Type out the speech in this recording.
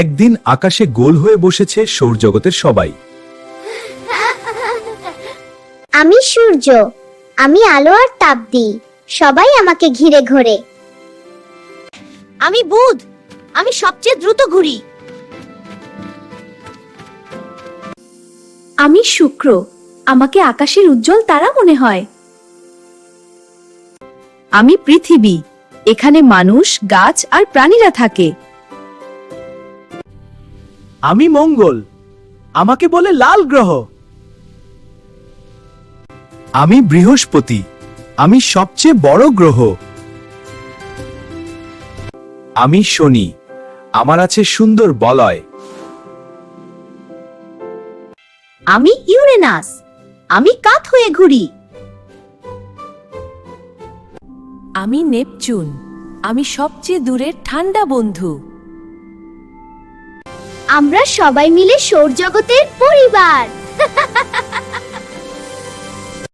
একদিন আকাশে গোল হয়ে বসেছে সৌরজগতের সবাই। আমি সূর্য, আমি আলো আর তাপ দিই, সবাই আমাকে ঘিরে ঘোরে। আমি বুধ, আমি সবচেয়ে দ্রুত ঘুরি। আমি শুক্র, আমাকে আকাশের উজ্জ্বল তারা মনে হয়। আমি পৃথিবী, এখানে মানুষ, গাছ আর প্রাণীরা থাকে। আমি মঙ্গল, আমাকে বলে লাল গ্রহ। আমি বৃহস্পতি, আমি সবচেয়ে বড় গ্রহ। আমি শনি, আমার আছে সুন্দর বলয়। আমি ইউরেনাস, আমি কাত হয়ে ঘুরি। আমি নেপচুন, আমি সবচেয়ে দূরের ঠান্ডা বন্ধু। আমরা সবাই মিলে সৌরজগতের পরিবার।